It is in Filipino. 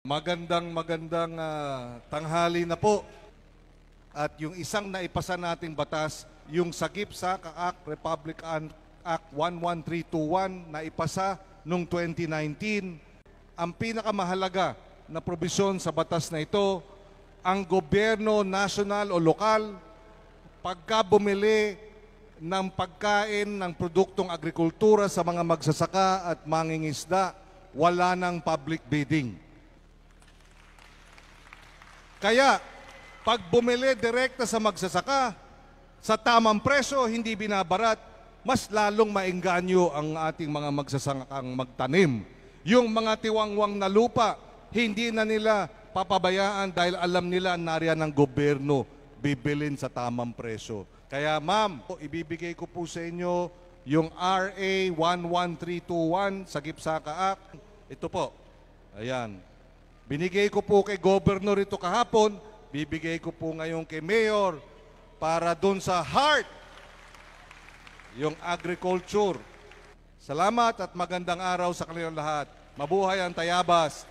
Magandang tanghali na po. At yung isang naipasa nating batas, yung Sagip-Saka Act, Republic Act 11321 na ipasa noong 2019, ang pinakamahalaga na probisyon sa batas na ito, ang gobyerno national o lokal, pagka bumili ng pagkain ng produktong agrikultura sa mga magsasaka at mangingisda, wala ng public bidding. Kaya, pag bumili direkta sa magsasaka, sa tamang presyo, hindi binabarat, mas lalong maengganyo ang ating mga magsasakang magtanim. Yung mga tiwangwang na lupa, hindi na nila papabayaan dahil alam nila nariyan ng gobyerno bibilin sa tamang presyo. Kaya ma'am, ibibigay ko po sa inyo yung RA 11321 sa Sagip-Saka Act. Ito po, ayan. Binigay ko po kay Governor ito kahapon, bibigay ko po ngayon kay Mayor para dun sa heart, yung agriculture. Salamat at magandang araw sa kanilang lahat. Mabuhay ang Tayabas!